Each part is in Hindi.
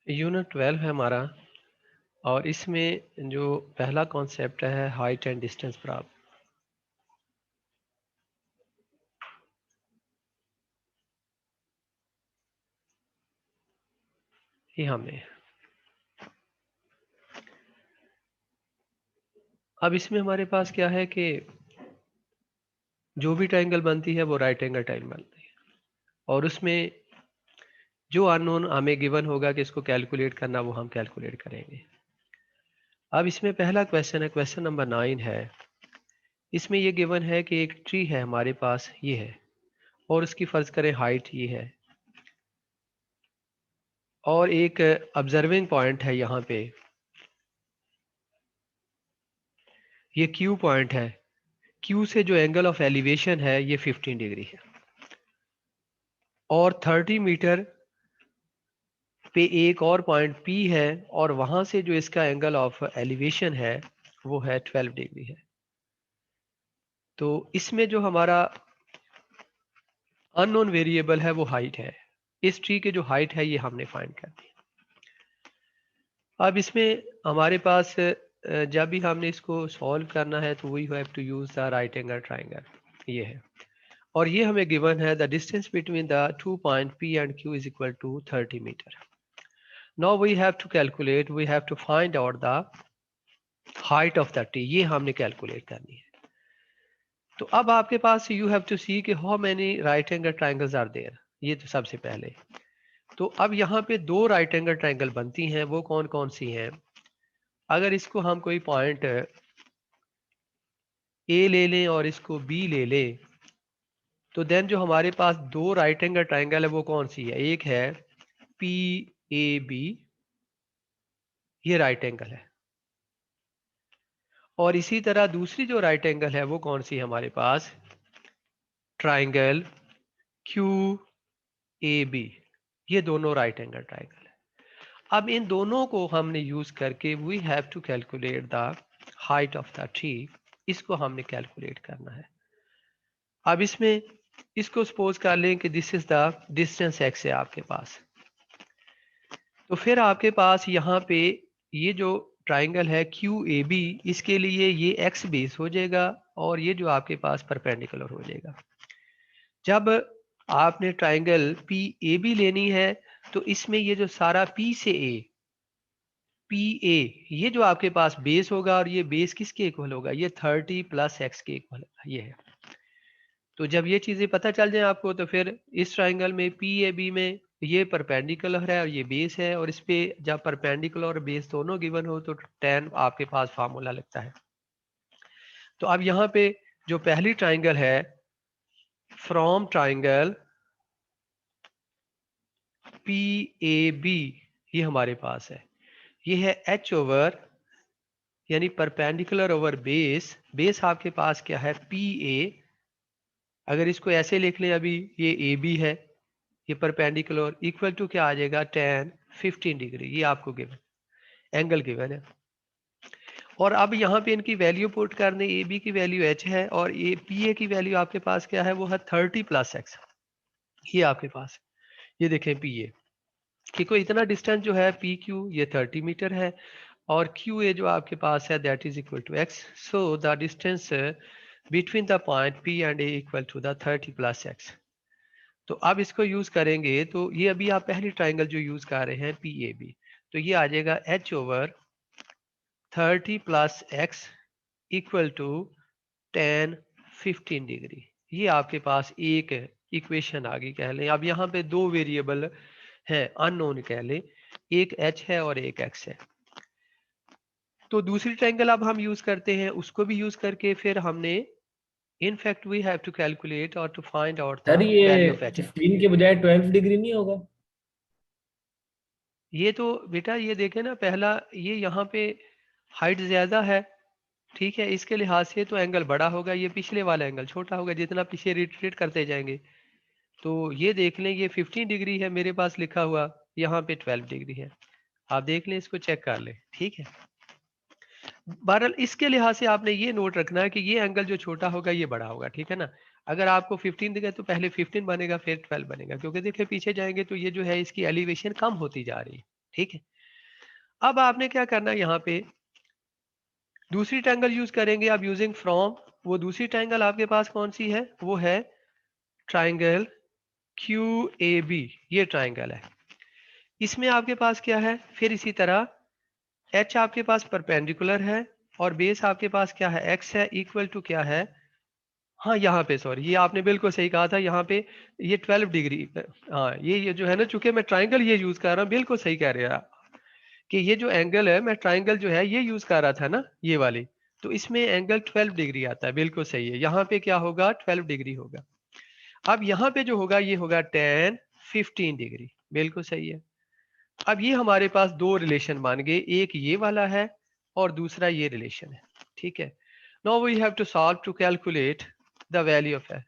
यूनिट 12 है हमारा और इसमें जो पहला कॉन्सेप्ट है हाइट एंड डिस्टेंस प्राप्त। ये हमने अब इसमें हमारे पास क्या है कि जो भी ट्रायंगल बनती है वो राइट एंगल ट्रायंगल बनती है और उसमें जो अननोन हमें गिवन होगा कि इसको कैलकुलेट करना वो हम कैलकुलेट करेंगे। अब इसमें पहला क्वेश्चन है, क्वेश्चन नंबर 9 है। इसमें ये गिवन है कि एक ट्री है हमारे पास, ये है और उसकी फर्ज करें हाइट ये है और एक ऑब्जर्विंग पॉइंट है यहाँ पे, ये क्यू पॉइंट है। क्यू से जो एंगल ऑफ एलिवेशन है ये 15 डिग्री है और 30 मीटर पे एक और पॉइंट P है और वहां से जो इसका एंगल ऑफ एलिवेशन है वो है 12 डिग्री है। तो इसमें जो हमारा अननोन वेरिएबल है वो हाइट है। इस ट्री के जो हाइट है ये हमने फाइंड कर दी। अब इसमें हमारे पास जब भी हमने इसको सॉल्व करना है तो we have to use the right angle triangle, ये है और ये हमें गिवन है the distance between the 2 point P and Q is equal to 30 metre. Now we have to calculate, we have to find out the height of the tree, ये हमने कैलकुलेट करनी है। तो अब आपके पास यू हैव टू सी कि how many right angle triangles are there, ये तो सबसे पहले। तो अब यहाँ पे दो राइट एंगल ट्रायंगल बनती हैं, वो कौन कौन सी हैं? अगर इसको हम कोई पॉइंट ए ले लें और इसको बी ले लें तो देन जो हमारे पास दो राइट एंगल ट्रायंगल है वो कौन सी है? एक है पी ए बी, ये राइट एंगल है, और इसी तरह दूसरी जो राइट एंगल है वो कौन सी है हमारे पास? ट्रायंगल क्यू ए बी, ये दोनों राइट एंगल ट्रायंगल है। अब इन दोनों को हमने यूज करके we have to calculate the height of the tree, इसको हमने कैलकुलेट करना है। अब इसमें इसको सपोज कर लें कि this is the distance x है आपके पास, तो फिर आपके पास यहाँ पे ये जो ट्राइंगल है क्यू ए बी, इसके लिए ये एक्स बेस हो जाएगा और ये जो आपके पास परपेंडिकुलर हो जाएगा। जब आपने ट्राइंगल पी ए बी लेनी है तो इसमें ये जो सारा पी से ए, पी ए, ये जो आपके पास बेस होगा और ये बेस किसके इक्वल होगा? ये 30 प्लस एक्स के इक्वल होगा, ये है। तो जब ये चीजें पता चल जाए आपको तो फिर इस ट्राइंगल में पी ए बी में ये परपेंडिकुलर है और ये बेस है, और इस पे जब परपेंडिकुलर और बेस दोनों गिवन हो तो tan आपके पास फार्मूला लगता है। तो अब यहाँ पे जो पहली ट्राइंगल है, from triangle P A B, ये हमारे पास है, ये है एच ओवर यानी परपेंडिकुलर ओवर बेस। बेस आपके पास क्या है? P A. अगर इसको ऐसे लिख लें, अभी ये ए बी है, ये परपेंडिकुलर इक्वल टू क्या आ जाएगा? tan 15 डिग्री, ये आपको गिवन एंगल गिवन है। और अब यहाँ पे इनकी वैल्यू पुट करने, ए बी की वैल्यू एच है और ए पी ए की वैल्यू आपके पास क्या है? वो है 30 प्लस एक्स, ये आपके पास। ये देखें पी ए कि कोई इतना डिस्टेंस जो है पी क्यू, ये 30 मीटर है और क्यू ए जो आपके पास है that is equal to X. So the distance between the point P and A equal to the 30 plus X. तो अब इसको यूज करेंगे तो ये अभी आप पहली ट्राइंगल जो यूज कर रहे हैं पी ए बी, तो ये आ जाएगा H over 30 plus X equal to tan 15 degree. ये आपके पास एक इक्वेशन आ गई कह लें। अब यहाँ पे दो वेरिएबल है अननोन कह लें, एक h है और एक x है। तो दूसरी ट्राइंगल अब हम यूज करते हैं, उसको भी यूज करके फिर हमने in fact we have to calculate or to find out the sir ये value of h at। 15 के बजाय 12 डिग्री नहीं होगा? ये तो बेटा ये देखे ना, पहला ये यहाँ पे हाइट ज्यादा है, ठीक है, इसके लिहाज से तो एंगल बड़ा होगा, ये पिछले वाला एंगल छोटा होगा जितना पीछे रिट्रेट करते जाएंगे। तो ये देख लें, ये 15 डिग्री है मेरे पास लिखा हुआ, यहाँ पे 12 डिग्री है। आप देख लें, इसको चेक कर लें, ठीक है। बहरहाल इसके लिहाज से आपने ये नोट रखना है कि ये एंगल जो छोटा होगा ये बड़ा होगा, ठीक है ना। अगर आपको 15 दिखे तो पहले 15 बनेगा फिर 12 बनेगा, क्योंकि देखिए पीछे जाएंगे तो ये जो है इसकी एलिवेशन कम होती जा रही है। ठीक है। अब आपने क्या करना है, यहाँ पे दूसरी ट्रायंगल यूज करेंगे आप यूजिंग फ्रॉम। वो दूसरी ट्रायंगल आपके पास कौन सी है, वो है ट्रायंगल क्यू ए बी, ये ट्रायंगल है। इसमें आपके पास क्या है, फिर इसी तरह एच आपके पास परपेंडिकुलर है और बेस आपके पास क्या है, एक्स है, इक्वल टू क्या है, हाँ यहाँ पे सॉरी, ये आपने बिल्कुल सही कहा था, यहाँ पे ये 12 डिग्री, हाँ ये जो है ना, चूंकि मैं ट्राइंगल ये यूज कर रहा हूँ, बिल्कुल सही कह रहे हैं आप कि ये जो एंगल है, मैं ट्राइंगल जो है ये यूज कर रहा था ना, ये वाली, तो इसमें एंगल 12 डिग्री आता है, बिल्कुल सही है। यहाँ पे क्या होगा, 12 डिग्री होगा। अब यहाँ पे जो होगा ये होगा tan 15 डिग्री, बिल्कुल सही है। अब ये हमारे पास दो रिलेशन मान गए, एक ये वाला है और दूसरा ये रिलेशन है, ठीक है। Now we have to solve to calculate the value of H.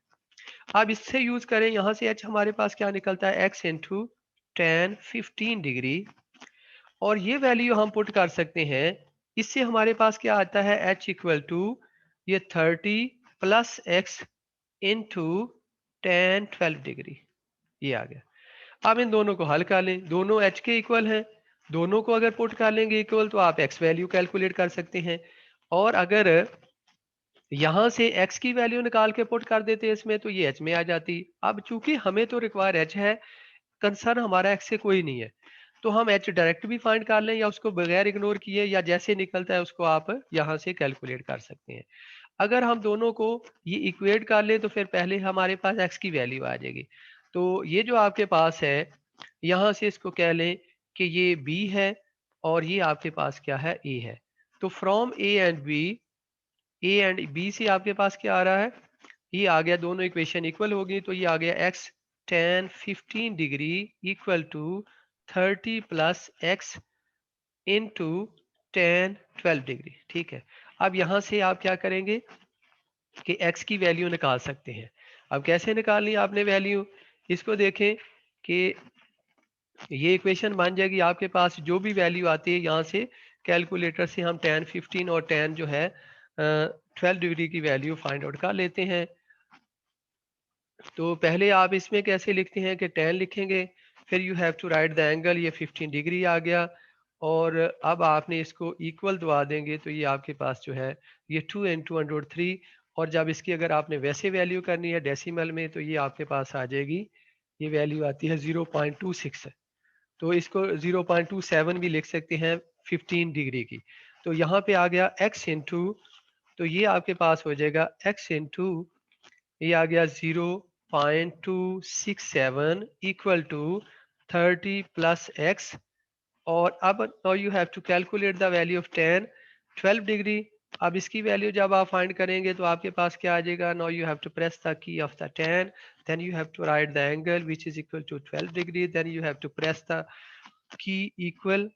अब इससे यूज करें, यहां से एच हमारे पास क्या निकलता है, एक्स इंटू टेन 15 डिग्री, और ये वैल्यू हम पुट कर सकते हैं। इससे हमारे पास क्या आता है, एच इक्वल टू ये 30 plus X into tan 12 degree, ये आ गया। अब इन दोनों को हल कर लें, दोनों एच के इक्वल हैं, दोनों को अगर पुट कर लेंगे इक्वल तो आप एक्स वैल्यू कैलकुलेट कर सकते हैं। और अगर यहां से x की वैल्यू निकाल के पुट कर देते इसमें, तो ये h में आ जाती। अब चूंकि हमें तो रिक्वायर h है, कंसर्न हमारा x से कोई नहीं है, तो हम h डायरेक्ट भी फाइंड कर लें या उसको बगैर इग्नोर किए, या जैसे निकलता है उसको आप यहां से कैलकुलेट कर सकते हैं। अगर हम दोनों को ये इक्वेट कर लें तो फिर पहले हमारे पास x की वैल्यू आ जाएगी। तो ये जो आपके पास है, यहां से इसको कह लें कि ये b है और ये आपके पास क्या है, a है। तो from a and b, A and B से आपके पास क्या आ रहा है, ये आ गया, दोनों इक्वेशन इक्वल होगी, तो ये आ गया X tan 15 degree equal to 30 plus X into tan 12 degree, ठीक है। अब यहां से आप क्या करेंगे कि x की वैल्यू निकाल सकते हैं। अब कैसे निकालनी है आपने वैल्यू, इसको देखें कि ये इक्वेशन बन जाएगी आपके पास, जो भी वैल्यू आती है यहाँ से कैलकुलेटर से हम टेन 15 और टेन जो है 12 डिग्री की वैल्यू फाइंड आउट कर लेते हैं। तो पहले आप इसमें कैसे लिखते हैं कि टेन लिखेंगे, फिर you have to write the angle, ये 15 डिग्री आ गया, और अब आपने इसको इक्वल दबा देंगे तो ये आपके पास जो है ये 2 इंटू अंडर 3, और जब इसकी अगर आपने वैसे वैल्यू करनी है डेसिमल में, तो ये आपके पास आ जाएगी, ये वैल्यू आती है 0.26, तो इसको 0.27 भी लिख सकते हैं 15 डिग्री की। तो यहाँ पे आ गया x इंटू, तो ये आपके पास हो जाएगा x इंटू, ये आ गया 0.267 इक्वल टू 30 प्लस x, और अब now you have to calculate the value of tan 12 degree. अब इसकी वैल्यू जब आप फाइंड करेंगे तो आपके पास क्या आ जाएगा, now you have to press the key of the tan, then you have to write the angle which is equal to 12 degree, then you have to press the key equal,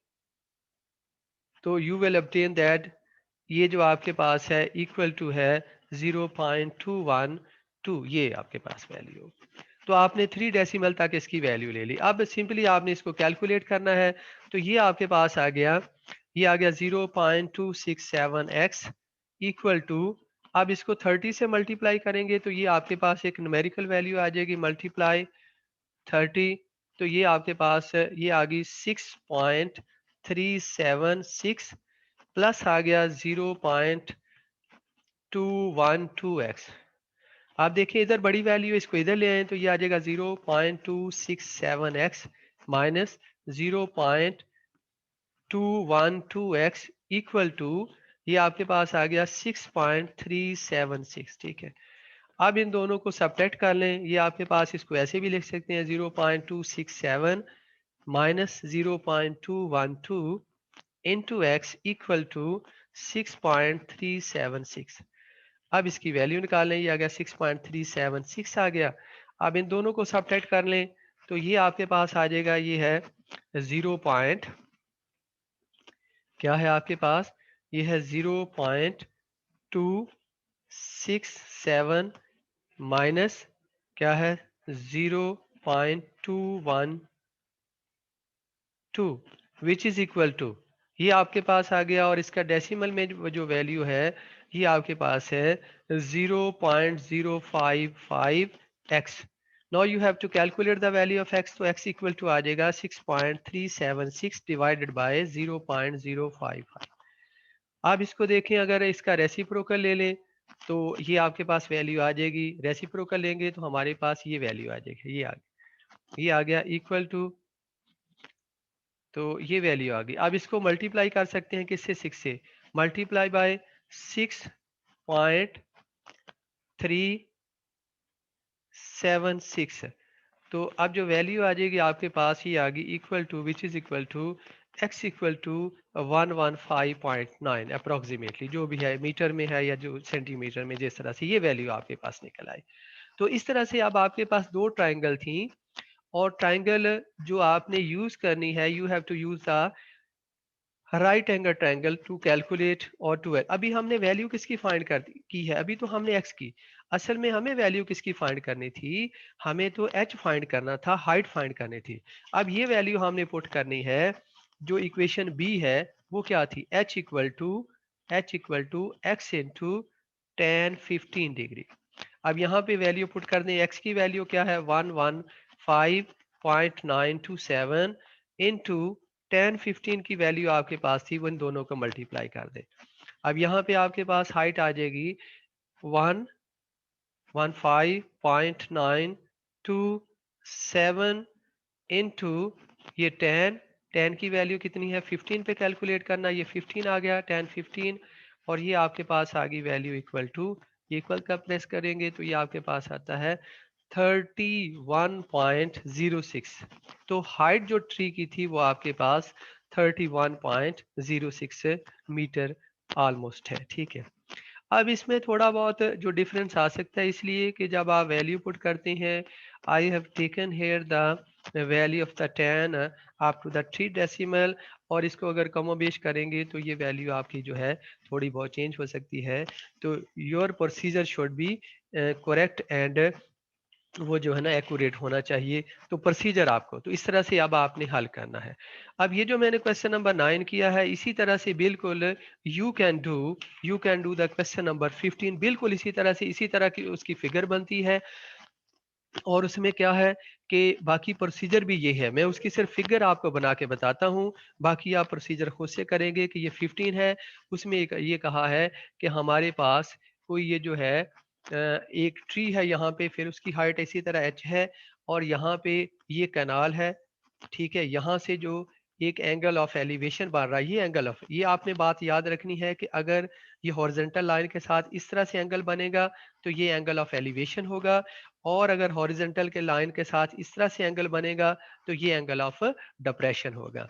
तो यू विल obtain दैट ये जो आपके पास है इक्वल टू है 0.212, ये आपके पास वैल्यू। तो आपने 3 डेसिमल तक इसकी वैल्यू ले ली। अब सिंपली आपने इसको कैलकुलेट करना है, तो ये आपके पास आ गया, ये आ गया 0.267x इक्वल टू, अब इसको 30 से मल्टीप्लाई करेंगे तो ये आपके पास एक न्यूमेरिकल वैल्यू आ जाएगी, मल्टीप्लाई 30, तो ये आपके पास ये आ गई 6.376 प्लस आ गया 0.212x। आप देखिए इधर बड़ी वैल्यू, इसको इधर ले आए तो ये आ जाएगा 0.267x minus 0.212x equal to, ये आपके पास आ गया 6.376, ठीक है। अब इन दोनों को सब्ट्रैक्ट कर लें, ये आपके पास इसको ऐसे भी लिख सकते हैं 0.267 minus 0.212 into X equal to 6.376। अब इसकी वैल्यू निकाल लें, ये आ गया 6.376 आ गया। अब इन दोनों को सब्ट्रैक्ट कर लें तो ये आपके पास आ जाएगा, ये है 0 पॉइंट, क्या है आपके पास, ये है 0.267 माइनस क्या है 0.212 विच इज इक्वल टू, ये आपके पास आ गया, और इसका डेसिमल में जो वैल्यू है ये आपके पास है 0.055x, now you have to calculate the value of x, तो x इक्वल टू आ जाएगा 6.376 डिवाइडेड बाय 0.055। आप इसको देखें, अगर इसका रेसिप्रोकल ले लें तो ये आपके पास वैल्यू आ जाएगी, रेसिप्रोकल लेंगे तो हमारे पास ये वैल्यू आ जाएगी, ये आ गया इक्वल टू, तो ये वैल्यू आ गई। अब इसको मल्टीप्लाई कर सकते हैं किससे, 6 से, मल्टीप्लाई बाय 6.376। तो अब जो वैल्यू आ जाएगी आपके पास, ये आ गई equal to, which is equal to x equal to 115.9 approximately, जो भी है मीटर में है या जो सेंटीमीटर में, जिस तरह से ये वैल्यू आपके पास निकल आई। तो इस तरह से अब आपके पास दो ट्राइंगल थी, और ट्राइंगल जो आपने यूज करनी है, you have to use the right angle triangle to calculate और टू, अभी हमने वैल्यू किसकी फाइंड कर की है, अभी तो हमने x की, असल में हमें वैल्यू किसकी फाइंड करनी थी, हमें तो h फाइंड करना था, हाइट फाइंड करनी थी। अब ये वैल्यू हमने पुट करनी है, जो इक्वेशन बी है वो क्या थी, h equal to X into tan 15 degree. अब यहाँ पे वैल्यू पुट कर दें, x की वैल्यू क्या है 115.927 इंटू 10 15 की वैल्यू आपके पास थी, वो इन दोनों को मल्टीप्लाई कर दे। अब यहाँ पे आपके पास हाइट आ जाएगी 115.927 इंटू ये 10 की वैल्यू कितनी है 15 पे कैलकुलेट करना, ये 15 आ गया 10 15, और ये आपके पास आ गई वैल्यू इक्वल टू, इक्वल का प्रेस करेंगे तो ये आपके पास आता है 31.06। तो हाइट जो ट्री की थी वो आपके पास 31.06 मीटर ऑलमोस्ट है, ठीक है। अब इसमें थोड़ा बहुत जो डिफरेंस आ सकता है, इसलिए कि जब आप वैल्यू पुट करते हैं, I have taken here the value of the 10 up to the 3 decimal, और इसको अगर कमोबेश करेंगे तो ये वैल्यू आपकी जो है थोड़ी बहुत चेंज हो सकती है। तो your procedure should be correct and वो जो है ना एक्यूरेट होना चाहिए। तो प्रोसीजर आपको तो इस तरह से अब आपने हल करना है। अब ये जो मैंने क्वेश्चन नंबर 9 किया है, इसी तरह से बिल्कुल you can do the question number 15, बिल्कुल इसी तरह से, इसी तरह की उसकी फिगर बनती है। और उसमें क्या है कि बाकी प्रोसीजर भी ये है, मैं उसकी सिर्फ फिगर आपको बना के बताता हूँ, बाकी आप प्रोसीजर खुद से करेंगे कि ये 15 है। उसमें एक ये कहा है कि हमारे पास कोई ये जो है एक ट्री है यहाँ पे, फिर उसकी हाइट इसी तरह एच है, और यहाँ पे ये कैनाल है, ठीक है। यहाँ से जो एक एंगल ऑफ एलिवेशन बन रहा है, ये एंगल ऑफ, ये आपने बात याद रखनी है कि अगर ये हॉरिजॉन्टल लाइन के साथ इस तरह से एंगल बनेगा तो ये एंगल ऑफ एलिवेशन होगा, और अगर हॉरिजॉन्टल के लाइन के साथ इस तरह से एंगल बनेगा तो ये एंगल ऑफ डिप्रेशन होगा।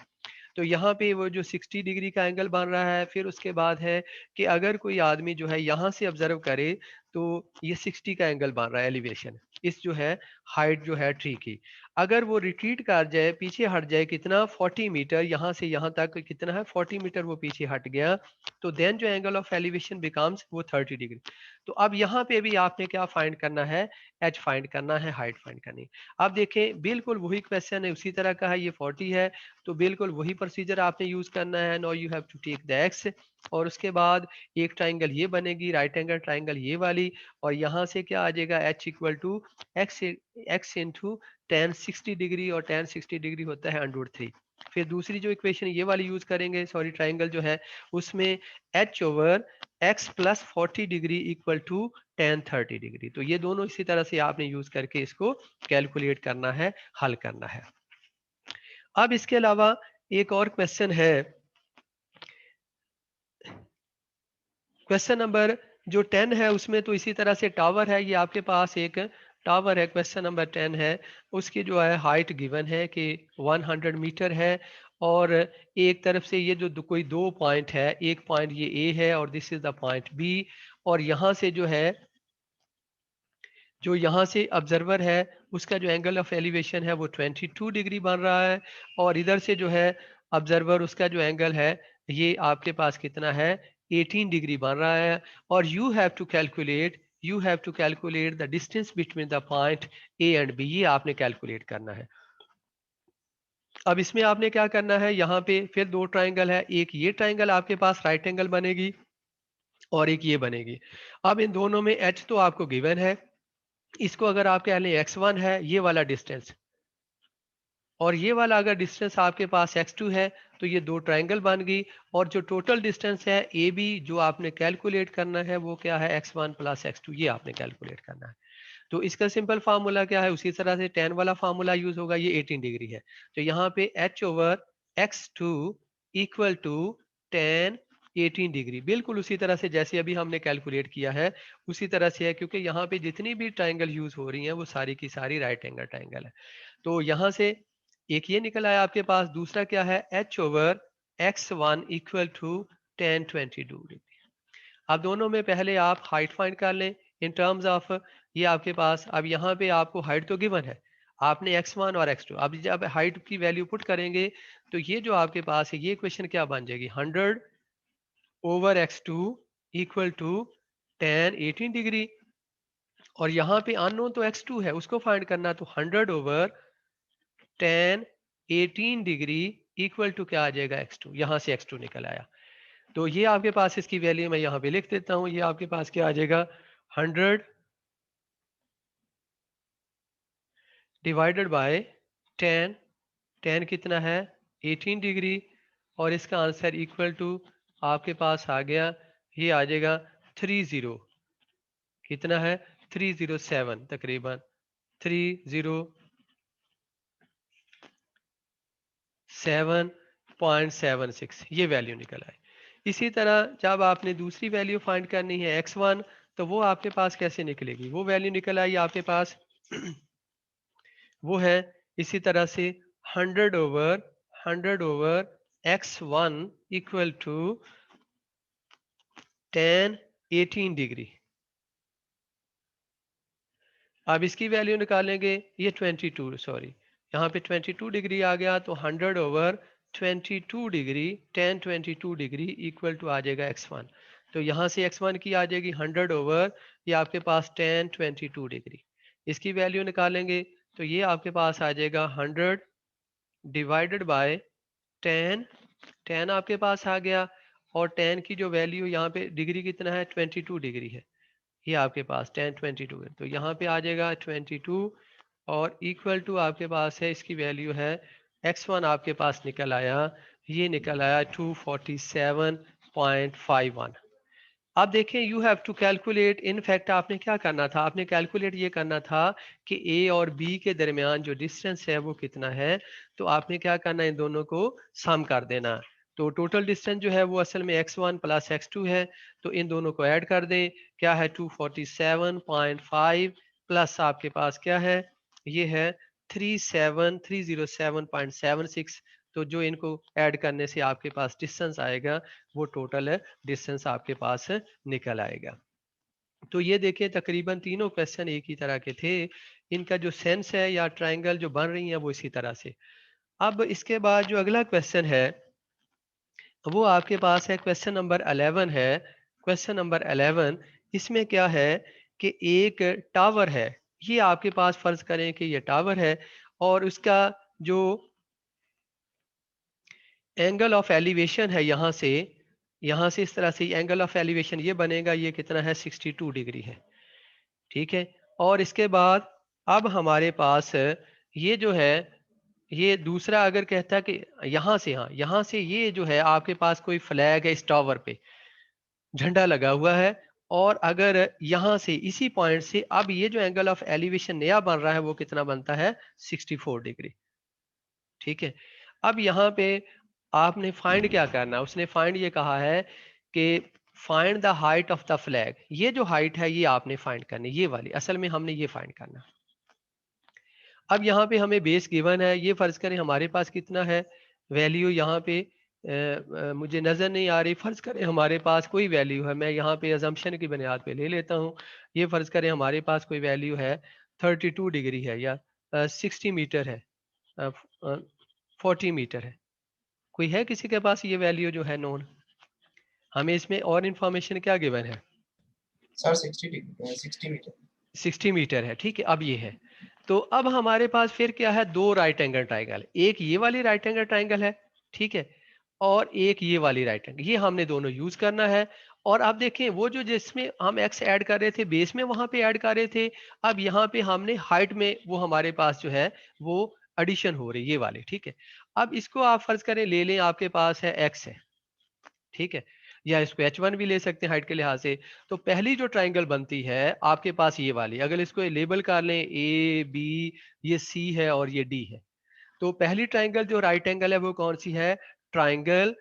तो यहाँ पे वो जो 60 डिग्री का एंगल बन रहा है, फिर उसके बाद है कि अगर कोई आदमी जो है यहाँ से ऑब्जर्व करे तो ये 60 का एंगल बन रहा है एलिवेशन, इस जो है हाइट जो है ट्री की। अगर वो रिट्रीट कर जाए, पीछे हट जाए, कितना 40 मीटर, यहाँ से यहाँ तक कितना है 40 मीटर वो पीछे हट गया, तो देन जो एंगल ऑफ एलिवेशन बिकम्स वो 30 डिग्री। तो अब यहाँ पे भी आपने क्या फाइंड करना है, एच फाइंड करना है, हाइट फाइंड करनी। अब देखें बिल्कुल वही क्वेश्चन है, उसी तरह का है, ये 40 है, तो बिल्कुल वही प्रोसीजर आपने यूज करना है। Now you have to take the X, और उसके बाद एक ट्राइंगल ये बनेगी, राइट एंगल ट्राइंगल ये वाली, और यहाँ से क्या आ जाएगा H equal to X into tan 60 degree, और टेन 60 डिग्री होता है √3। फिर दूसरी जो इक्वेशन ये वाली यूज करेंगे, सॉरी ट्राइंगल जो है, उसमें H over X plus 40 degree equal to tan 30 degree. तो ये दोनों इसी तरह से आपने यूज करके इसको कैलकुलेट करना है, हल करना है। अब इसके अलावा एक और क्वेश्चन है, क्वेश्चन नंबर जो 10 है उसमें तो इसी तरह से टावर है, ये आपके पास एक टावर है, क्वेश्चन नंबर 10 है, उसकी जो है हाइट गिवन है कि 100 मीटर है, और एक तरफ से ये जो कोई दो पॉइंट है, एक पॉइंट ये ए है और this is the point B, और यहाँ से जो है, जो यहाँ से ऑब्जर्वर है उसका जो एंगल ऑफ एलिवेशन है वो 22 डिग्री बन रहा है, और इधर से जो है ऑब्जर्वर, उसका जो एंगल है ये आपके पास कितना है 18 डिग्री बन रहा है। और you have to calculate the distance between the point A and B, ये आपने कैलकुलेट करना है। अब इसमें आपने क्या करना है, यहाँ पे फिर दो ट्राइंगल है, एक ये ट्राइंगल आपके पास राइट एंगल बनेगी, और एक ये बनेगी। अब इन दोनों में एच तो आपको गिवन है, इसको अगर आप कह लें x1 है ये वाला डिस्टेंस, और ये वाला अगर डिस्टेंस आपके पास x2 है, तो ये दो ट्रायंगल बन गई। और जो टोटल डिस्टेंस है ए बी जो आपने कैलकुलेट करना है वो क्या है, x1 प्लस x2, ये आपने कैलकुलेट करना है। तो इसका सिंपल फार्मूला क्या है, उसी तरह से tan वाला फार्मूला यूज होगा, ये 18 डिग्री है। तो यहाँ पे h over x2 equal to tan 18 degree, बिल्कुल उसी तरह से जैसे अभी हमने कैलकुलेट किया है उसी तरह से है, क्योंकि यहाँ पे जितनी भी ट्राइंगल यूज हो रही हैं वो सारी की सारी राइट एंगल ट्राइंगल है। तो यहाँ से एक ये निकल आया आपके पास, दूसरा क्या है, h over x1 equal to tan 22 degree. अब दोनों में पहले आप हाइट फाइंड कर लें इन टर्म्स ऑफ, ये आपके पास अब यहाँ पे आपको हाइट तो गिवन है, आपने x1 और x2, अब जब हाइट की वैल्यू पुट करेंगे तो ये जो आपके पास है ये इक्वेशन क्या बन जाएगी, 100 over x2 equal to tan 18 degree. और यहाँ पे अननोन तो x2 है उसको फाइंड करना, तो 100 over tan 18 degree equal to क्या आ जाएगा, x2, यहाँ से x2 निकल आया। तो ये आपके पास इसकी वैल्यू मैं यहाँ पे लिख देता हूँ, ये आपके पास क्या आ जाएगा, 100 डिवाइडेड बाय 10, 10 कितना है 18 डिग्री, और इसका आंसर इक्वल टू आपके पास आ गया, ये आ जाएगा 30, कितना है 307, तकरीबन 307.76, ये वैल्यू निकल आए। इसी तरह जब आपने दूसरी वैल्यू फाइंड करनी है x1, तो वो आपके पास कैसे निकलेगी, वो वैल्यू निकल आई आपके पास वो है इसी तरह से 100 over x1 equal to tan 18 degree. अब इसकी वैल्यू निकालेंगे, ये 22, सॉरी यहाँ पे 22 डिग्री आ गया, तो 100 over 22 degree tan 22 degree equal to आ जाएगा x1। तो यहाँ से x1 की आ जाएगी 100 ओवर ये आपके पास tan 22 डिग्री, इसकी वैल्यू निकालेंगे तो ये आपके पास आ जाएगा 100 डिवाइडेड बाय 10, 10 आपके पास आ गया, और 10 की जो वैल्यू यहाँ पे डिग्री कितना है 22 डिग्री है, ये आपके पास tan 22 है, तो यहाँ पे आ जाएगा 22, और इक्वल टू आपके पास है इसकी वैल्यू है x1 आपके पास निकल आया, ये निकल आया 247.51। अब देखें, you have to calculate, in fact आपने क्या करना था, आपने कैलकुलेट ये करना था कि ए और बी के दरमियान जो डिस्टेंस है वो कितना है, तो आपने क्या करना है, इन दोनों को सम कर देना। तो टोटल डिस्टेंस जो है वो असल में x1 प्लस x2 है, तो इन दोनों को ऐड कर दें, क्या है 247.5 प्लस आपके पास क्या है, ये है 307.76। तो जो इनको ऐड करने से आपके पास डिस्टेंस आएगा वो टोटल डिस्टेंस आपके पास निकल आएगा। तो ये देखिए तकरीबन तीनों क्वेश्चन एक ही तरह के थे, इनका जो सेंस है या ट्रायंगल जो बन रही है वो इसी तरह से। अब इसके बाद जो अगला क्वेश्चन है वो आपके पास है क्वेश्चन नंबर 11 है। क्वेश्चन नंबर 11, इसमें क्या है कि एक टावर है, ये आपके पास फर्ज करें कि ये टावर है और उसका जो एंगल ऑफ एलिवेशन है यहाँ से इस तरह से एंगल ऑफ एलिवेशन ये बनेगा, ये कितना है 62 डिग्री है, ठीक है। और इसके बाद अब हमारे पास ये जो है, ये दूसरा अगर कहता है कि यहाँ से, हाँ यहाँ से ये जो है आपके पास कोई फ्लैग है, इस टावर पे झंडा लगा हुआ है, और अगर यहाँ से इसी पॉइंट से अब ये जो एंगल ऑफ एलिवेशन नया बन रहा है वो कितना बनता है 64 डिग्री, ठीक है। अब यहाँ पे आपने फाइंड क्या करना है, उसने फाइंड ये कहा है कि find the height of the flag, ये जो हाइट है ये आपने फाइंड करनी, ये वाली असल में हमने ये फाइंड करना। अब यहाँ पे हमें बेस गिवन है, ये फर्ज करें हमारे पास कितना है वैल्यू, यहाँ पे मुझे नजर नहीं आ रही, फर्ज करें हमारे पास कोई वैल्यू है, मैं यहाँ पे अजम्पशन की बुनियाद पे ले लेता हूँ, ये फर्ज करें हमारे पास कोई वैल्यू है 32 डिग्री है या 60 मीटर है, 40 मीटर है, कोई है किसी के पास ये वैल्यू जो है नोन, हमें इसमें और इंफॉर्मेशन क्या गिवन है, सर 60 मीटर 60 मीटर है, ठीक है। अब ये है, तो अब हमारे पास फिर क्या है, दो राइट एंगल ट्राइंगल, एक ये वाली राइट एंगल ट्राइंगल है, ठीक है, और एक ये वाली राइट एंगल, ये हमने दोनों यूज करना है। और आप देखें वो जो जिसमें हम एक्स ऐड कर रहे थे बेस में वहां पे ऐड कर रहे थे, अब यहाँ पे हमने हाइट में वो हमारे पास जो है वो एडिशन हो रही है, ये वाले, ठीक है। अब इसको आप फर्ज करें ले लें, आपके पास है एक्स है, ठीक है, या इसको H1 भी ले सकते हैं हाइट के लिहाज से। तो पहली जो ट्राइंगल बनती है आपके पास ये वाली, अगर इसको लेबल कर लें ए बी, ये सी है और ये डी है, तो पहली ट्राइंगल जो राइट एंगल है वो कौन सी है? Triangle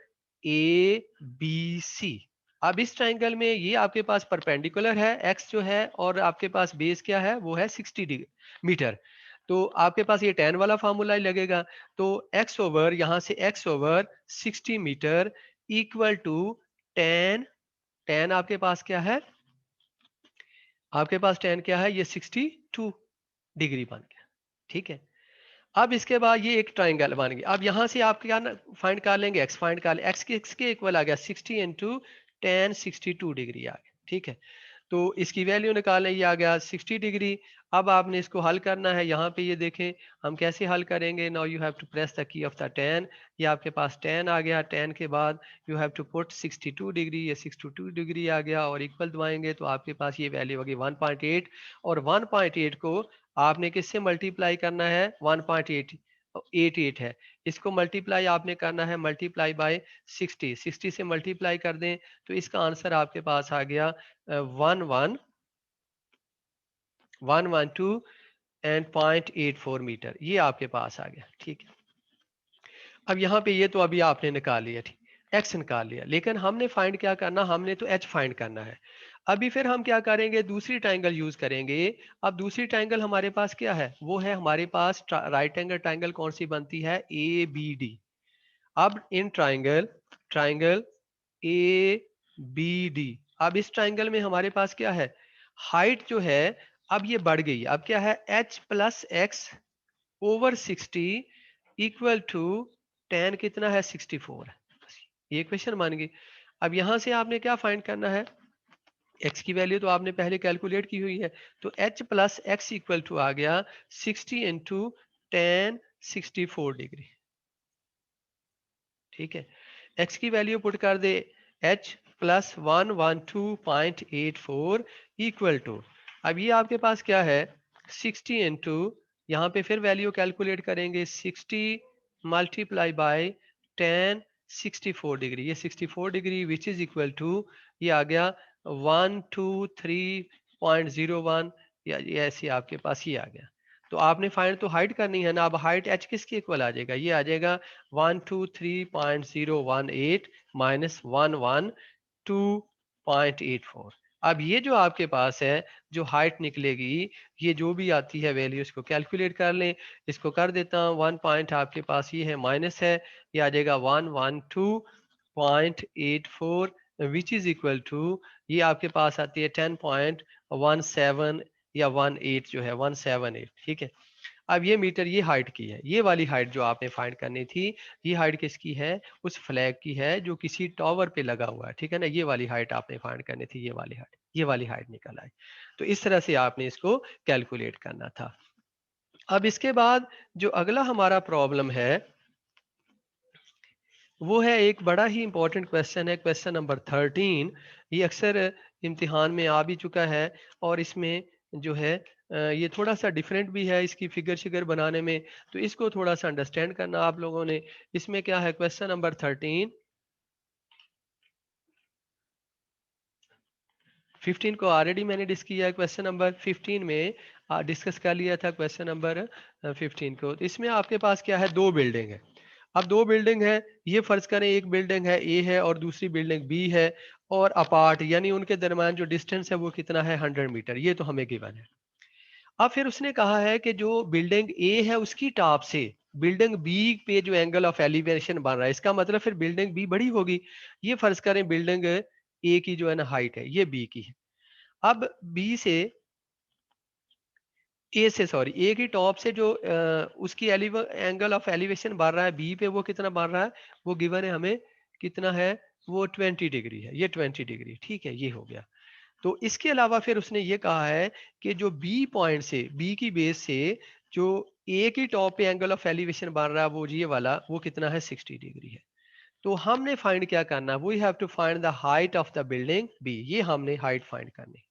A B C. अब इस ट्राइंगल में ये आपके पास परपेंडिकुलर है एक्स जो है, और आपके पास बेस क्या है? वो है 60 मीटर। तो आपके पास ये tan वाला फार्मूला ही लगेगा। तो x ओवर, यहां से x over 60 metre equal to tan, tan आपके पास क्या है? आपके पास tan क्या है? ये 62 डिग्री बन गया, ठीक है। अब इसके बाद ये एक ट्राइंगल बन गया। अब यहां से आप क्या फाइंड कर लेंगे? एक्स फाइंड कर ले, एक्स के इक्वल आ गया 60 इंटू टेन 62 डिग्री आ गया, ठीक है। तो इसकी वैल्यू निकालें, ये आ गया 60 डिग्री। अब आपने इसको हल करना है, यहाँ पे ये देखें हम कैसे हल करेंगे। Now you have to press the key of the tan, ये आपके पास टेन आ गया। टेन के बाद you have to put 62 degree, ये 62 डिग्री आ गया, और इक्वल दबाएंगे तो आपके पास ये वैल्यू होगी 1.8। और 1.8 को आपने किससे मल्टीप्लाई करना है? 1.88 है, इसको मल्टीप्लाई आपने करना है, मल्टीप्लाई बाय 60, 60 से मल्टीप्लाई कर दें तो इसका आंसर आपके पास आ गया 11112.84 मीटर, ये आपके पास आ गया, ठीक है। अब यहाँ पे ये तो अभी आपने निकाल लिया, ठीक, एक्स निकाल लिया, लेकिन हमने फाइंड क्या करना? हमने तो एच फाइंड करना है। अभी फिर हम क्या करेंगे? दूसरी ट्राइंगल यूज करेंगे। अब दूसरी ट्राइंगल हमारे पास क्या है? वो है हमारे पास राइट एंगल ट्राइंगल कौन सी बनती है? A B D. अब इन triangle, triangle A B D, अब इस ट्राइंगल में हमारे पास क्या है? हाइट जो है अब ये बढ़ गई, अब क्या है? H plus X over 60 equal to tan कितना है? 64। ये क्वेश्चन मान गई। अब यहां से आपने क्या फाइंड करना है? एक्स की वैल्यू तो आपने पहले कैलकुलेट की हुई है, तो H plus X equal to आ गया 60 इंटू टेन 64 डिग्री, ठीक है। एक्स की वैल्यू पुट कर दे, एच प्लस 112.84 इक्वल टू, अब ये आपके पास क्या है? 60 इंटू, यहाँ पे फिर वैल्यू कैलकुलेट करेंगे, 60 मल्टीप्लाई बाय टेन 64 डिग्री, ये 64 degree which is equal to, ये आ गया 123.01, या ये ऐसे आपके पास ये आ गया। तो आपने फाइंड तो हाइट करनी है ना, अब हाइट एच किसके इक्वल आ जाएगा? ये आ जाएगा 123.018 माइनस 112.84। अब ये जो आपके पास है जो हाइट निकलेगी, ये जो भी आती है वैल्यू इसको कैलकुलेट कर लें। इसको कर देता हूँ, 1 पॉइंट आपके पास ये है माइनस है, ये आ जाएगा 112.84 विच इज इक्वल टू, ये आपके पास आती है 10.17 या 18 जो है 178, ठीक है। अब ये मीटर ये हाइट की है, ये वाली हाइट जो आपने फाइंड करनी थी, ये हाइट किसकी है? उस फ्लैग की है जो किसी टावर पे लगा हुआ है, ठीक है ना। ये वाली हाइट आपने फाइंड करनी थी, ये वाली हाइट, ये वाली हाइट निकल आई। तो इस तरह से आपने इसको कैलकुलेट करना था। अब इसके बाद जो अगला हमारा प्रॉब्लम है वो है एक बड़ा ही इंपॉर्टेंट क्वेश्चन है, क्वेश्चन नंबर 13। ये अक्सर इम्तिहान में आ भी चुका है, और इसमें जो है ये थोड़ा सा डिफरेंट भी है इसकी फिगर शिगर बनाने में, तो इसको थोड़ा सा अंडरस्टैंड करना आप लोगों ने। इसमें क्या है? क्वेश्चन नंबर 13, 15 को ऑलरेडी मैंने डिस्कस किया है, क्वेश्चन नंबर 15 में डिस्कस कर लिया था क्वेश्चन नंबर 15 को। तो इसमें आपके पास क्या है? दो बिल्डिंग है। अब दो बिल्डिंग है, ये फर्ज करें एक बिल्डिंग है ए है और दूसरी बिल्डिंग बी है, और अपार्ट यानी उनके दरम्यान जो डिस्टेंस है वो कितना है? 100 मीटर, ये तो हमें गिवन है। अब फिर उसने कहा है कि जो बिल्डिंग ए है उसकी टॉप से बिल्डिंग बी पे जो एंगल ऑफ एलिवेशन बन रहा है, इसका मतलब फिर बिल्डिंग बी बड़ी होगी। ये फर्ज करें बिल्डिंग ए की जो है ना हाइट है, ये बी की है। अब बी से ए से, सॉरी, ए की टॉप से जो उसकी एंगल ऑफ एलिवेशन बढ़ रहा है बी पे, वो कितना बढ़ रहा है? वो गिवन है हमें, कितना है? वो 20 डिग्री है, ये 20 डिग्री, ठीक है, ये हो गया। तो इसके अलावा फिर उसने ये कहा है कि जो बी पॉइंट से, बी की बेस से जो ए की टॉप पे एंगल ऑफ एलिवेशन बन रहा है वो ये वाला, वो कितना है? 60 डिग्री है। तो हमने फाइंड क्या करना, we have to find the height of the building B, ये हमने हाइट फाइंड करनी।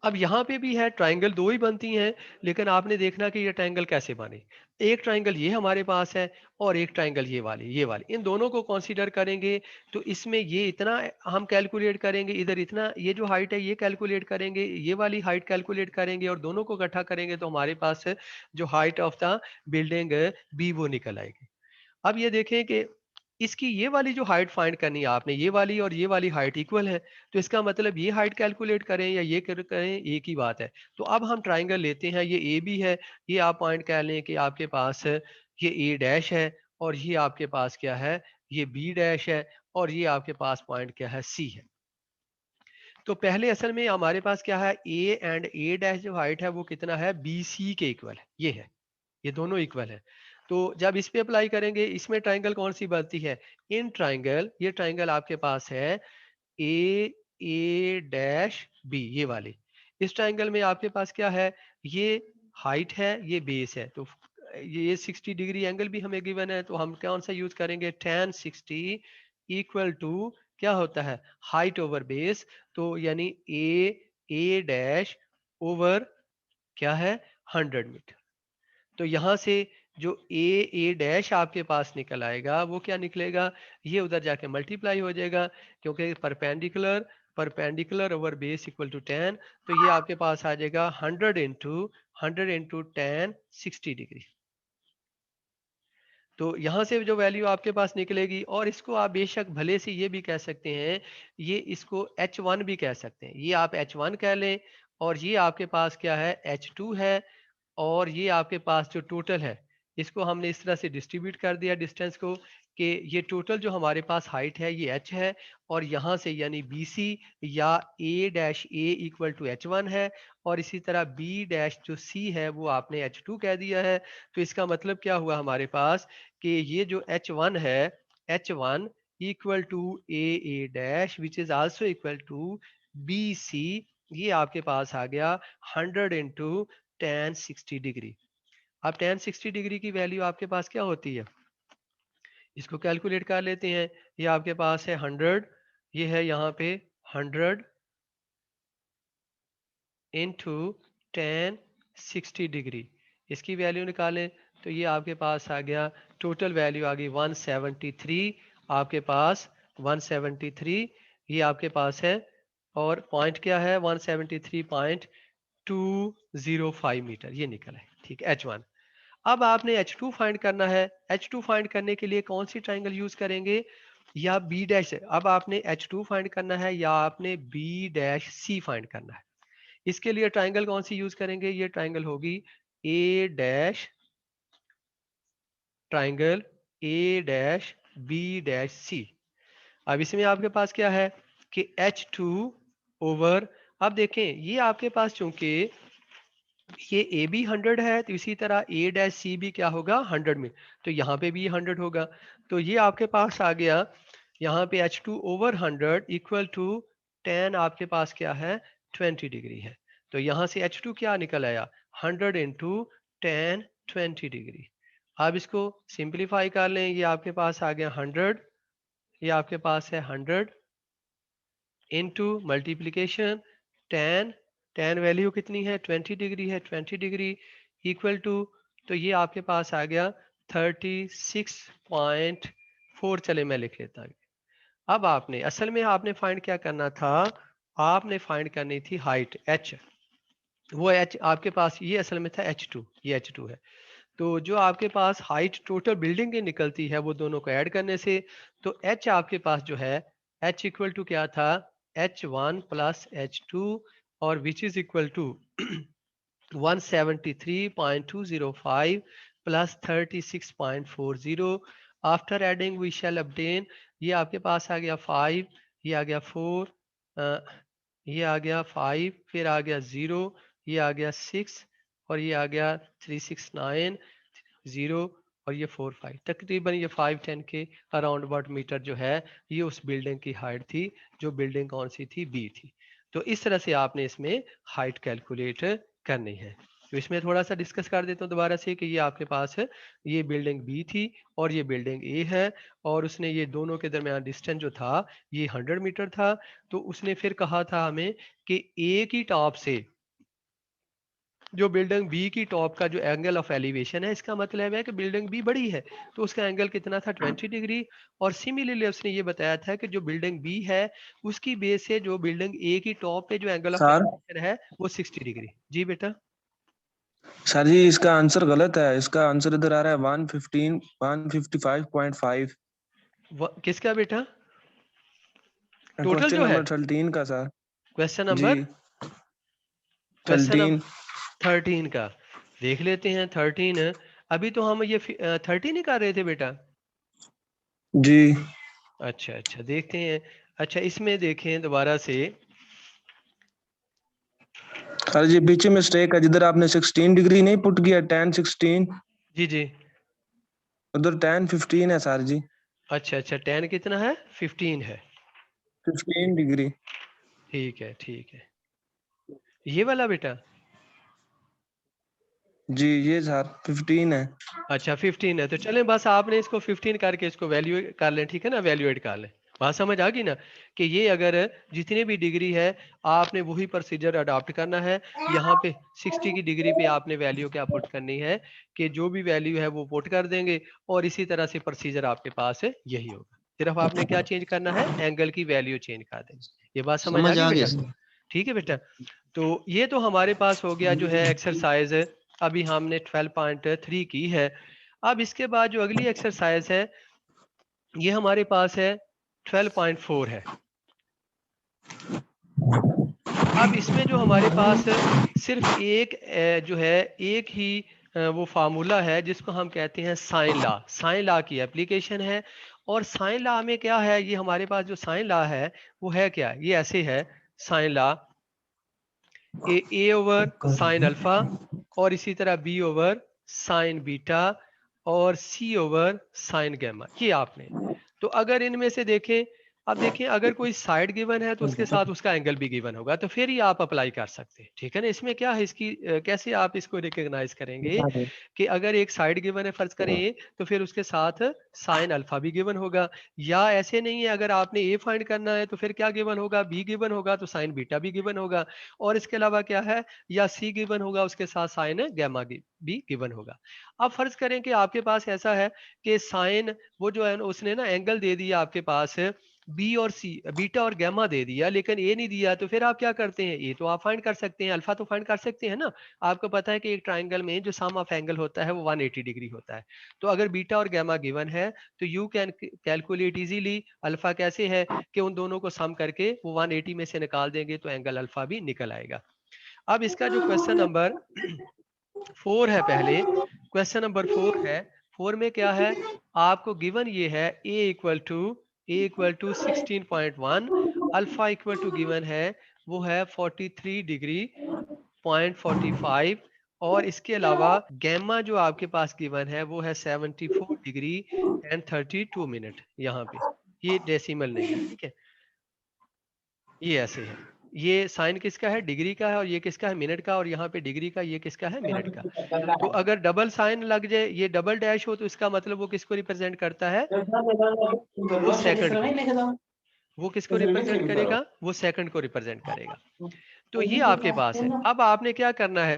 अब यहाँ पे भी है, ट्राइंगल दो ही बनती हैं, लेकिन आपने देखना कि ये ट्राइंगल कैसे बने। एक ट्राइंगल ये हमारे पास है और एक ट्राइंगल ये वाली इन दोनों को कंसीडर करेंगे। तो इसमें ये इतना हम कैलकुलेट करेंगे, इधर इतना, ये जो हाइट है ये कैलकुलेट करेंगे, ये वाली हाइट कैलकुलेट करेंगे और दोनों को इकट्ठा करेंगे तो हमारे पास जो height of the building B वो निकल आएगी। अब ये देखें कि इसकी ये वाली जो हाइट फाइंड करनी है आपने, ये वाली और ये वाली हाइट इक्वल है, तो इसका मतलब ये हाइट कैलकुलेट करें या ये करें, एक ही बात है। तो अब हम ट्राइंगल लेते हैं, ये ए बी है, ये आप पॉइंट कह लें कि आपके पास ये ए डैश है और ये आपके पास क्या है, ये बी डैश है और ये आपके पास पॉइंट क्या है, सी है। तो पहले असल में हमारे पास क्या है, ए एंड ए डैश जो हाइट है वो कितना है, बी सी के इक्वल है, ये है, ये दोनों इक्वल है। तो जब इस पे अप्लाई करेंगे, इसमें ट्राइंगल कौन सी बनती है, इन ट्राइंगल, ये ट्राइंगल आपके पास है ए डैश बी, ये वाली। इस ट्राइंगल में आपके पास क्या है, ये हाइट है, ये बेस है, तो ये 60 डिग्री एंगल भी हमें गिवन है, तो हम कौन सा यूज करेंगे, tan 60 इक्वल टू क्या होता है, हाइट ओवर बेस। तो यानी ए डैश ओवर क्या है, 100 मीटर। तो यहाँ से जो ए डैश आपके पास निकल आएगा वो क्या निकलेगा, ये उधर जाके मल्टीप्लाई हो जाएगा, क्योंकि perpendicular perpendicular over base equal to 10। तो ये आपके पास आ जाएगा 100 इंटू 10 60 डिग्री। तो यहाँ से जो वैल्यू आपके पास निकलेगी, और इसको आप बेशक भले से ये भी कह सकते हैं, ये इसको H1 भी कह सकते हैं, ये आप H1 कह लें, और ये आपके पास क्या है, H2 है, और ये आपके पास जो टोटल है, इसको हमने इस तरह से डिस्ट्रीब्यूट कर दिया डिस्टेंस को, कि ये टोटल जो हमारे पास हाइट है ये h है, और यहाँ से यानी बी सी या A dash A equal to H1 है, और इसी तरह बी डैश जो सी है वो आपने H2 कह दिया है। तो इसका मतलब क्या हुआ हमारे पास, कि ये जो H1 है, H1 equal to A dash which is also equal to B C, ये आपके पास आ गया 100 इंटू tan 60 डिग्री। अब tan 60 डिग्री की वैल्यू आपके पास क्या होती है, इसको कैलकुलेट कर लेते हैं। ये आपके पास है 100, ये है यहाँ पे 100 इंटू tan 60 डिग्री, इसकी वैल्यू निकालें तो ये आपके पास आ गया, टोटल वैल्यू आ गई 173, आपके पास 173, ये आपके पास है, और पॉइंट क्या है, 173.205 मीटर ये निकला है, ठीक है, H1। अब आपने H2 फाइंड करना है। H2 फाइंड करने के लिए कौन सी ट्राइंगल यूज करेंगे, या बी डैश, अब आपने H2 फाइंड करना है या आपने बी डैश सी फाइंड करना है। इसके लिए ट्राइंगल कौन सी यूज करेंगे, ये ट्राइंगल होगी A dash, triangle A dash B dash C. अब इसमें आपके पास क्या है कि H2 ओवर, अब देखें ये आपके पास चूंकि ये ए बी 100 है, तो इसी तरह ए डैश सी भी क्या होगा, 100 में, तो यहाँ पे भी 100 होगा। तो ये आपके पास आ गया, यहाँ पे H2 ओवर 100 इक्वल टू 10, आपके पास क्या है, 20 डिग्री है। तो यहाँ से H2 क्या निकल आया, 100 इंटू 10 20 डिग्री। अब इसको सिंप्लीफाई कर लें, ये आपके पास आ गया 100, ये आपके पास है 100 इंटू मल्टीप्लीकेशन 10, 10 वैल्यू कितनी है, 20 डिग्री है, 20 डिग्री इक्वल टू, तो ये आपके पास आ गया 36.4, चले मैं लिख लेता हूँ। अब आपने असल में आपने फाइंड क्या करना था, आपने फाइंड करनी थी हाइट h, वो h आपके पास, ये असल में था H2, ये H2 है। तो जो आपके पास हाइट टोटल बिल्डिंग की निकलती है वो दोनों को ऐड करने से, तो h आपके पास जो है, h इक्वल टू क्या था, H1 प्लस H2, और which is equal to 173.205 plus 36.40। After adding we shall obtain, ये आपके पास आ गया 5, ये आ गया 4, ये आ गया 5, फिर आ गया 0, ये आ गया 6, और ये आ गया 369 0, और ये 4 5, तकरीबन ये 510 के अराउंड अबाउट मीटर जो है, ये उस बिल्डिंग की हाइट थी, जो बिल्डिंग कौन सी थी, बी थी। तो इस तरह से आपने इसमें हाइट कैलकुलेट करनी है। तो इसमें थोड़ा सा डिस्कस कर देता हूँ दोबारा से कि ये आपके पास है, ये बिल्डिंग बी थी और ये बिल्डिंग ए है, और उसने ये दोनों के दरमियान डिस्टेंस जो था ये 100 मीटर था। तो उसने फिर कहा था हमें कि ए की टॉप से जो बिल्डिंग बी की टॉप का जो एंगल ऑफ एलिवेशन है, इसका मतलब है कि बिल्डिंग बी बड़ी है, तो उसका एंगल कितना था 20 डिग्री। और सिमिलरली उसने ये बताया था कि जो बिल्डिंग बी है उसकी बेस से जो बिल्डिंग ए की टॉप पे जो एंगल ऑफ सर एलिवेशन है वो 60 डिग्री। जी बेटा। सर जी इसका आंसर गलत है, इसका आंसर इधर आ रहा है 115 155.5। किसका बेटा? टोटल क्वेश्चन जो है नंबर 13 का सर। क्वेश्चन जी नंबर, क्वेश्चन 13। नंबर 13 का देख लेते हैं। 13 अभी तो हम ये 13 ही कर रहे थे बेटा। जी अच्छा अच्छा देखते हैं। अच्छा इसमें देखें दोबारा से। सर जी पीछे मिस्टेक है, जिधर आपने 16 डिग्री नहीं पुट किया 10 16, जी जी। उधर 10 15 है सर जी। अच्छा अच्छा 10 कितना है? 15 है। 15 डिग्री। ठीक है ठीक है। ये वाला बेटा। जी ये सर 15 है। अच्छा 15 है, तो चलें बस आपने इसको 15 करके इसको वैल्यू कर लें, ठीक है ना, वैल्यूएट कर लें। बात समझ आ गई ना कि ये अगर जितनी भी डिग्री है आपने वही प्रोसीजर अडॉप्ट करना है। यहाँ पे 60 की डिग्री पे आपने वैल्यू क्या पुट करनी है कि जो भी वैल्यू है वो पुट कर देंगे, और इसी तरह से प्रोसीजर आपके पास है यही होगा। सिर्फ आपने क्या चेंज करना है, एंगल की वैल्यू चेंज कर देनी। ये बात समझ आ समझ गई आ गया बेटा? सर। ठीक है बेटा। तो ये तो हमारे पास हो गया जो है एक्सरसाइज, अभी हमने 12.3 की है। अब इसके बाद जो अगली एक्सरसाइज है ये हमारे पास है 12.4 है। अब इसमें जो हमारे पास सिर्फ एक जो है एक ही वो फार्मूला है जिसको हम कहते हैं साइन लॉ। साइन लॉ की एप्लीकेशन है, और साइन लॉ में क्या है, ये हमारे पास जो साइन लॉ है वो है क्या, ये ऐसे है। Sign law A over sine alpha, और इसी तरह बी ओवर साइन बीटा, और सी ओवर साइन गैमा। ये आपने, तो अगर इनमें से देखें, अब देखें अगर कोई साइड गिवन है तो उसके साथ उसका एंगल भी गिवन होगा, तो फिर ही आप अप्लाई कर सकते हैं, ठीक है ना। इसमें क्या है, इसकी कैसे आप इसको रिकॉग्नाइज करेंगे कि अगर एक साइड गिवन है फर्ज करें ए, तो फिर उसके साथ साइन अल्फा भी गिवन होगा। या ऐसे नहीं है, अगर आपने ए फाइंड करना है तो फिर क्या गिवन होगा, बी गिवन होगा तो साइन बीटा भी गिवन होगा, और इसके अलावा क्या है, या सी गिवन होगा उसके साथ साइन गैमा भी गिवन होगा। अब फर्ज करें कि आपके पास ऐसा है कि साइन वो जो है उसने ना एंगल दे दिया आपके पास बी और सी, बीटा और गैमा दे दिया, लेकिन ए नहीं दिया, तो फिर आप क्या करते हैं, ए तो आप फाइंड कर सकते हैं, अल्फा तो फाइंड कर सकते हैं ना। आपको पता है कि एक ट्राइंगल में जो सम ऑफ एंगल होता है वो 180 डिग्री होता है। तो अगर बीटा और गैमा गिवन है तो you can calculate easily alpha कैसे है कि उन दोनों को सम करके वो 180 में से निकाल देंगे तो एंगल अल्फा भी निकल आएगा। अब इसका जो क्वेश्चन नंबर 4 है, पहले क्वेश्चन नंबर 4 है। 4 में क्या है, आपको गिवन ये है a equal to 16.1, alpha equal to given है वो है 43 डिग्री पॉइंट 45, और इसके अलावा गैमा जो आपके पास गिवन है वो है 74 डिग्री एंड 32 मिनट। यहाँ पे ये डेसिमल नहीं है, ठीक है, ये ऐसे है। ये साइन किसका है, डिग्री का है, और ये किसका है, मिनट का, और यहाँ पे डिग्री का, ये किसका है, मिनट का। तो अगर डबल साइन लग जाए, ये डबल डैश हो, तो इसका मतलब वो किसको रिप्रेजेंट करता है, वो सेकंड को। वो किसको रिप्रेजेंट करेगा, वो सेकंड को रिप्रेजेंट करेगा। तो ये आपके पास है। अब आपने क्या करना है,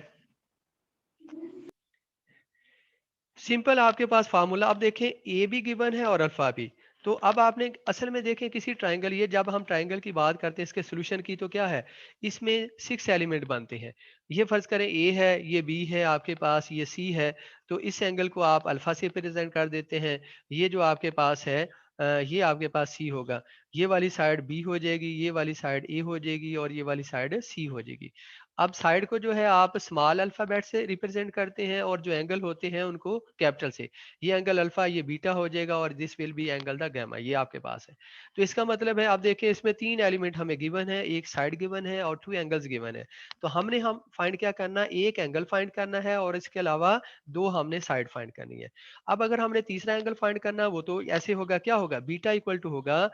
सिंपल आपके पास फार्मूला, अब देखें ए भी गिवन है और अल्फा भी। तो अब आपने असल में देखें किसी ट्राइंगल, ये जब हम ट्राइंगल की बात करते हैं इसके सोल्यूशन की, तो क्या है, इसमें 6 एलिमेंट बनते हैं। ये फर्ज करें ए है, ये बी है आपके पास, ये सी है, तो इस एंगल को आप अल्फा से प्रेजेंट कर देते हैं। ये जो आपके पास है ये आपके पास सी होगा, ये वाली साइड बी हो जाएगी, ये वाली साइड ए हो जाएगी, और ये वाली साइड सी हो जाएगी। अब साइड को जो है आप स्मॉल अल्फाबेट से रिप्रेजेंट करते हैं, और जो एंगल होते हैं उनको कैपिटल से। ये एंगल अल्फा, ये बीटा हो जाएगा, और this will be angle the gamma, ये आपके पास है। तो इसका मतलब है, आप देखिए इसमें 3 एलिमेंट हमें गिवन है, एक साइड गिवन है और 2 एंगल्स गिवन है। तो हम फाइंड क्या करना है, एक एंगल फाइंड करना है, और इसके अलावा 2 हमने साइड फाइंड करनी है। अब अगर हमने तीसरा एंगल फाइंड करना है, वो तो ऐसे होगा, क्या होगा, बीटा इक्वल टू होगा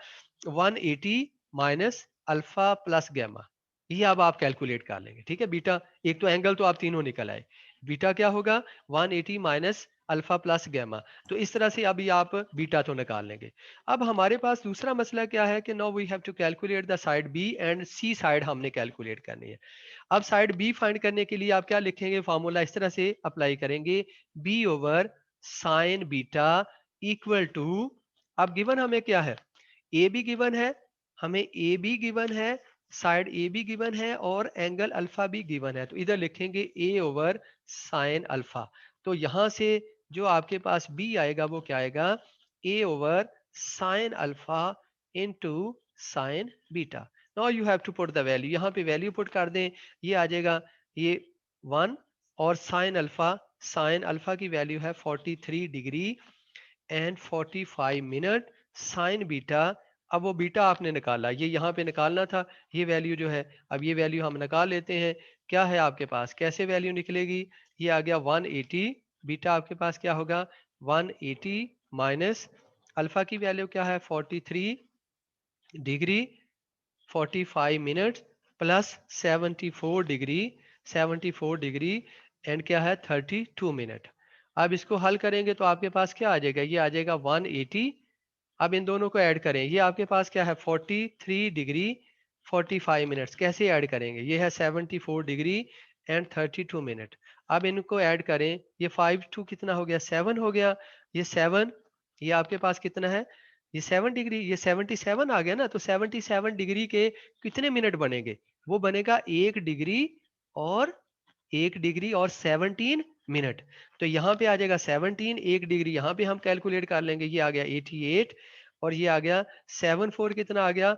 180 माइनस अल्फा प्लस गैमा। ये अब आप कैलकुलेट कर लेंगे, ठीक है। बीटा, एक तो एंगल तो आप तीनों निकल आए, बीटा क्या होगा 180 माइनस अल्फा प्लस गैमा। तो इस तरह से अभी आप बीटा तो निकाल लेंगे। अब हमारे पास दूसरा मसला क्या है कि now we have to calculate the side B and C side हमने कैलकुलेट करनी है। अब साइड बी फाइंड करने के लिए आप क्या लिखेंगे, फार्मूला इस तरह से अप्लाई करेंगे, B over sine beta equal to, अब गिवन हमें क्या है, ए बी गिवन है, हमें ए बी गिवन है, साइड ए बी गिवन है और एंगल अल्फा भी गिवन है। तो इधर लिखेंगे ए ओवर साइन अल्फा। तो यहां से जो आपके पास बी आएगा वो क्या आएगा, A over sine alpha into sine beta. Now you have to put the value, यहाँ पे वैल्यू पुट कर दें, ये आ जाएगा ये 1 और साइन अल्फा की वैल्यू है 43 degree and 45 minute, sign beta, अब वो बीटा आपने निकाला, ये यहाँ पे निकालना था, ये वैल्यू जो है, अब ये वैल्यू हम निकाल लेते हैं। क्या है आपके पास, कैसे वैल्यू निकलेगी, ये आ गया 180, बीटा आपके पास क्या होगा 180 माइनस अल्फा की वैल्यू क्या है 43 degree 45 minute plus 74 degree and क्या है 32 मिनट। अब इसको हल करेंगे तो आपके पास क्या आ जाएगा, ये आ जाएगा 180। अब इन दोनों को ऐड करें, ये आपके पास क्या है 43 डिग्री 45 मिनट्स, कैसे ऐड करेंगे, ये है 74 डिग्री एंड 32 मिनट। अब इनको ऐड करें, ये 5 टू कितना हो गया 7 हो गया, ये 7, ये आपके पास कितना है, ये 7 डिग्री, ये 77 आ गया ना। तो 77 डिग्री के कितने मिनट बनेंगे, वो बनेगा 1 डिग्री और 17 मिनट। तो यहाँ पे आ जाएगा 17, 1 डिग्री यहाँ पे हम कैलकुलेट कर लेंगे, ये आ गया 88 और ये आ गया 7 4 कितना आ गया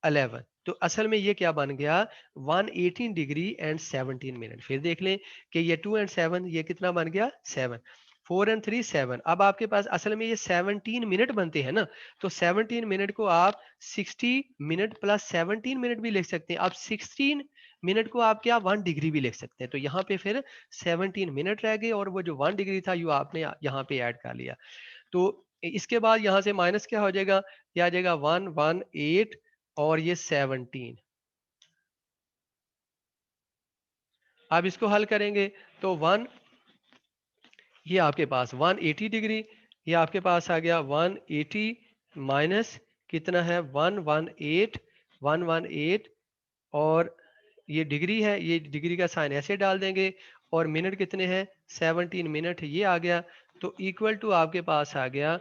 11। तो असल में ये क्या बन गया 118 डिग्री एंड 17 मिनट। फिर देख लें कि ये 2 एंड 7 ये कितना बन गया 7, 4 एंड 3 7। अब आपके पास असल में ये 17 मिनट बनते हैं ना, तो 17 मिनट को आप 60 मिनट प्लस 17 मिनट भी लिख सकते हैं। आप 16 मिनट को आप क्या 1 डिग्री भी लिख सकते हैं। तो यहाँ पे फिर 17 मिनट रह गए और वो जो 1 डिग्री था यू आपने यहाँ पे ऐड कर लिया। तो इसके बाद यहाँ से माइनस क्या हो जाएगा, ये आ जाएगा 118 और ये 17। अब इसको हल करेंगे तो 1, ये आपके पास 180 डिग्री, ये आपके पास आ गया 180 माइनस कितना है 118 और ये डिग्री है, ये डिग्री का साइन ऐसे डाल देंगे और मिनट कितने हैं 17 मिनट, ये आ गया। तो इक्वल टू आपके पास आ गया